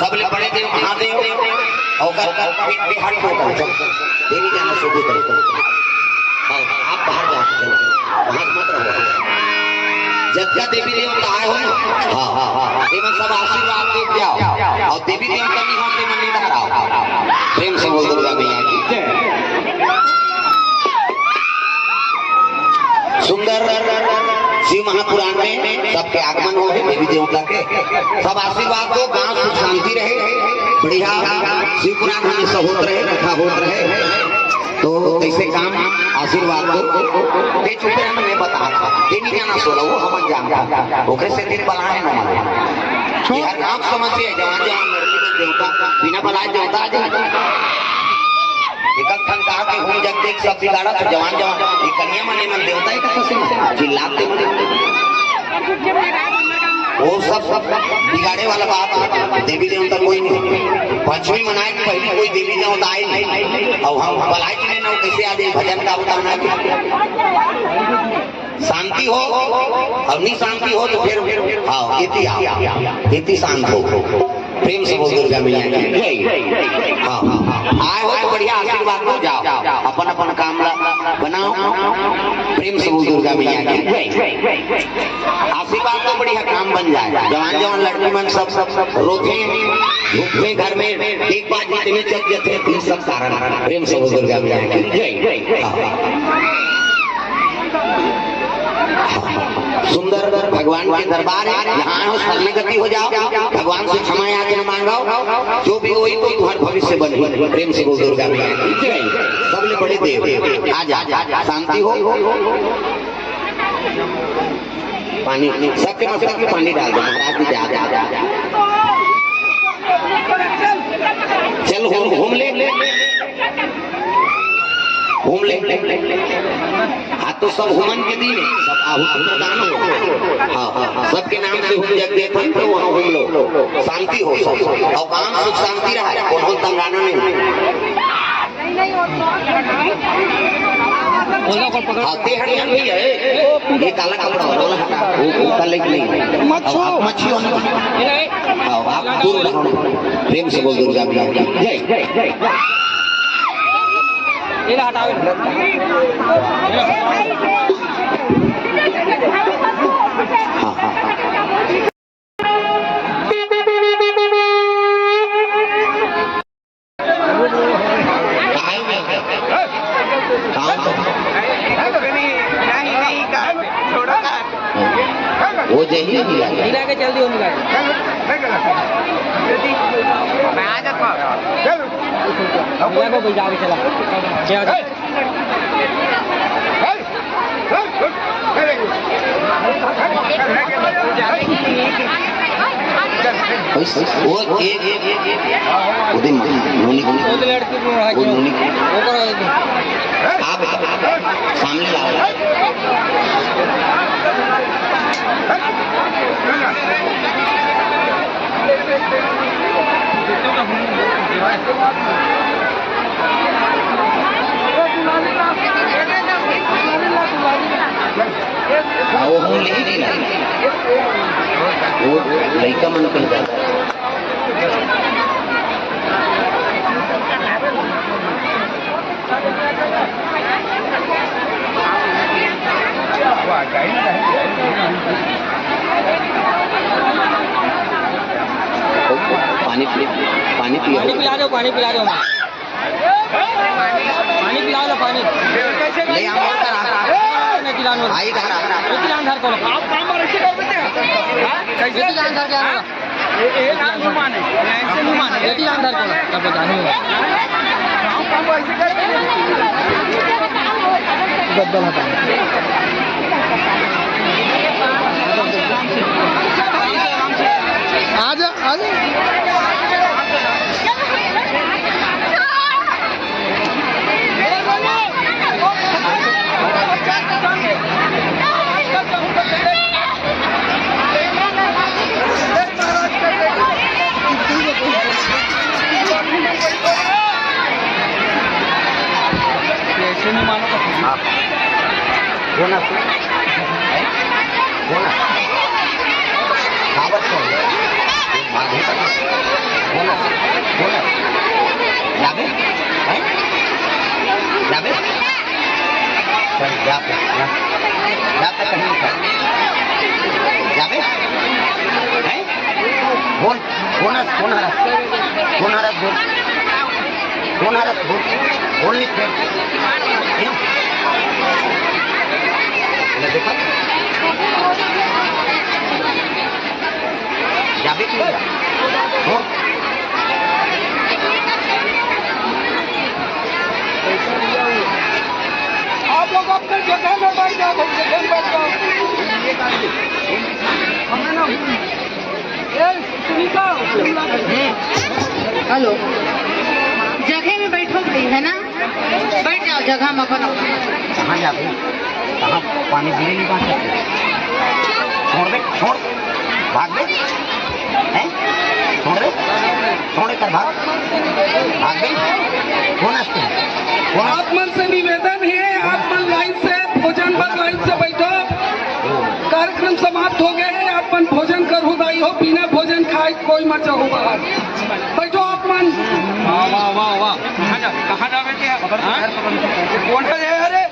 सबले बड़े देव महादेव और बिहार को देवी जाना शुरू करो। आप बाहर जाते वहां मत रहो। जगह देवी देवता आए हो ना, हाँ एवं सब आशीर्वाद दे जाओ और देवी देवता नहीं होते मन नहीं रहा। प्रेम से बोल दुर्गा मैया की सुंदर शिव महापुराण में सबके आगमन हो गए देवी देवता के सब आशीर्वाद दो, गांव सुख शांति रहे, बढ़िया शिव पुराण हमेशा होते रहे, कथा होते रहे। तो ऐसे काम आशीर्वाद दो ते चुपे हमें बता देनी जाना सोला वो हम जानता ओकरे से दिन बनाए ना हर काम समझिए। जवान जवान देवता बिना बनाए देवता आ जाए एकल थन कहा कि हम जब देख सब बिगाड़ा तो जवान जवान ये कन्या मने मन देवता है कैसे चिल्लाते मने वो सब बिगाड़े वाला बात। देवी देवता कोई नहीं, पंचमी मनाए कि पहले कोई देवी देवता आए नहीं और हम भलाई के लिए ना कैसे आ जाए भजन का उतारना शांति हो और नहीं शांति हो तो फिर हाँ इति शांत हो। प्रेम से बोल दुर्गा मैया की हाँ आए हो तो बढ़िया आशीर्वाद हो जाओ, अपन अपन काम बनाओ। प्रेम से बोल दुर्गा मैया की आशीर्वाद तो बढ़िया काम बन जाए। जवान जवान लड़की मन सब रोते धूप में घर में एक बार जितने चल जाते हैं सब कारण। प्रेम से बोल दुर्गा मैया की सुंदर भगवान के दरबार है, यहाँ शरणागति हो जाओ, भगवान से क्षमा याचना मांगाओ, जो भी वही तो तुम्हारे भविष्य बने। प्रेम से बोल दुर्गा मैया सबले बड़े देव आजा शांति हो। पानी सबके मस्तक में पानी डाल दो, चल घूम ले घूम ले। हाँ तो सब हुमन के दिन सब आहुति प्रदान हो, हाँ सब सबके नाम से हम जग देते हैं तो वहाँ हम लोग शांति हो सब और गांव सुख शांति रहा कौन तंगाना नहीं। आते हरियाण भी है ये काला कपड़ा वाला हटा वो काले की नहीं मच्छी होने आप दूर रहो प्रेम से बोल दुर्गा मैया जय जय जय ये हटाओ हाँ हाँ वो जही मिला के जल्दी होने लगा मैं आ जाता हूं चलो वो बजा के चला वो एक उदय नोनी को लड़की को नोनी को आप सामने लाओ वो हम नहीं वो लड़का मन कह जाता पानी पिला दो पानी पिला दो पानी पिला दो पानी ले आओ आई घर घर को आप काम पर ऐसे कर देते हैं कैसे जान घर क्या ये नाम नुमान है ऐसे नुमान है ये जान घर को तब जाने आप काम पर ऐसे कर गद्दल हटा आजा आजा बोनस बोनस खावत बोनस बोनस जाबे जाबे चल जाते जाते कहीं जाबे हैं बोल बोनस बोनस बोनस बोल बोनस बोल बोल लिख देखा जाबे क्यों आप लोग अपने जगह में बैठ जाओ हेलो जगह में बैठो भाई है ना बैठ जाओ जगह में अपन कहाँ जाते कहाँ पानी पीने नहीं पहुँच सकते छोड़ दे छोड़ भाग दे हैं छोड़ दे कर भाग दे कौन हंसते आप मन से निवेदन है आप मन लाइन से भोजन पर लाइन से बैठो कार्यक्रम समाप्त हो गए हैं आप मन भोजन कर हुदाई हो बिना भोजन खाए कोई मचा हो बाहर बैठो आप मन वाह वाह वाह वाह कहाँ जावे थे कौन सा है अरे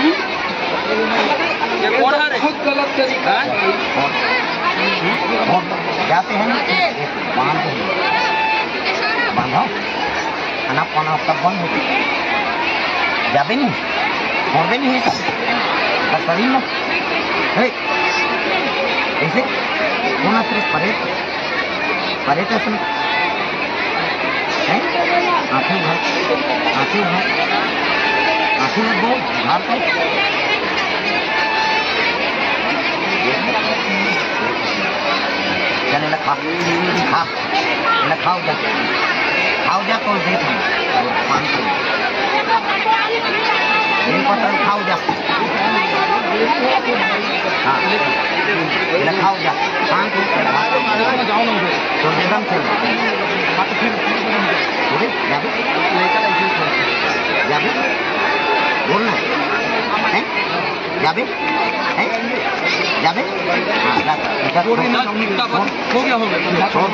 ये कौन है बहुत गलत तरीका है जाते हैं बांधो खाना पाना सब बंद हो गया जाते नहीं छोड़ते नहीं है सब शरीर में ऐसे कौन सिर्फ परे तो सुन आँखें भर बोल बाहर कर चले खा खाओ जा तो देख पानी खाओ जा हाँ लिखाओ जा शांत हो जाओ ना उधर तो एकदम चल हाँ तो फिर जाबे जाबे बोलना है जाबे है जाबे हाँ इधर हो गया हो गया छोड़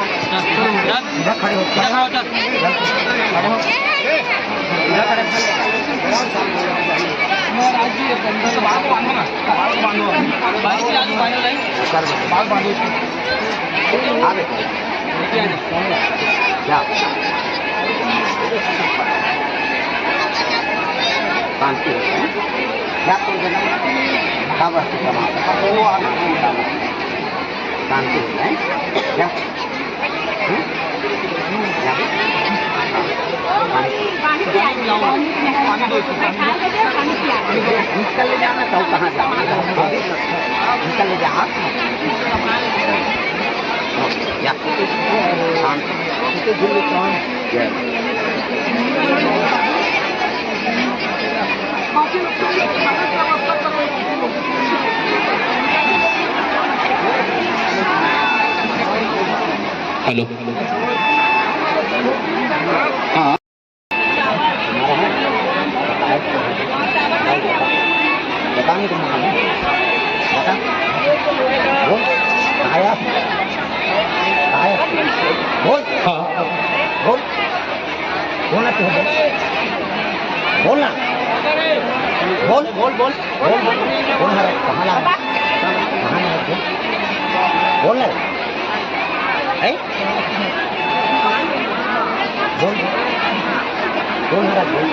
इधर खड़े हो खड़े हो इधर खड़े बाल को बांधो ना बाल को बांधो बाल की आगे बांधो नहीं कर बाल बांधो आगे जा शांति क्या कर देना खबर से समाप्त वो आगे शांति है क्या निकल ले जाना तो कहाँ जाना निकल ले जा शांत हेलो हाँ बताने को मालूम बता बोल आया बोल हाँ बोल बोलना तो बोलना बोल बोल बोल बोल बोल कहाँ लगा कहाँ लगा बोल है बोल बोल महाराज बोल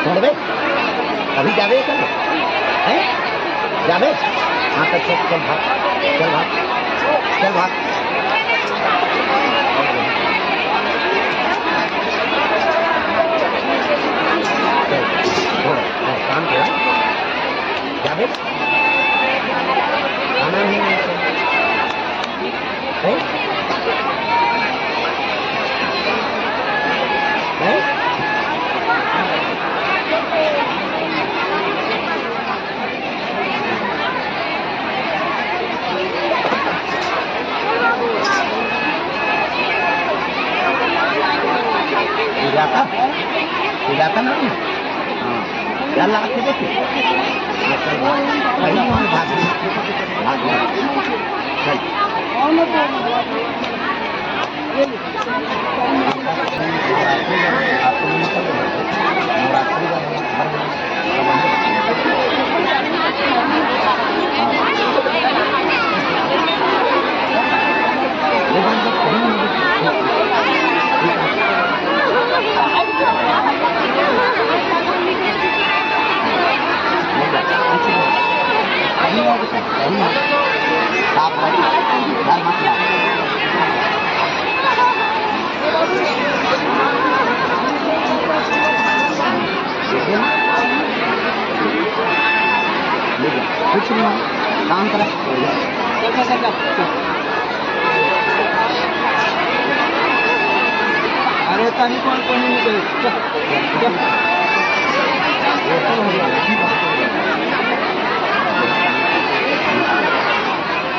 छोड़ दे अभी जावे चल है जावे हाँ तो चल भाग चल भाग चल भाग काम किया जावे खाना नहीं है जाता ना हाँ क्या लगाते देखिए कुछ नहीं काम करा अरे तानी कौन कौन नहीं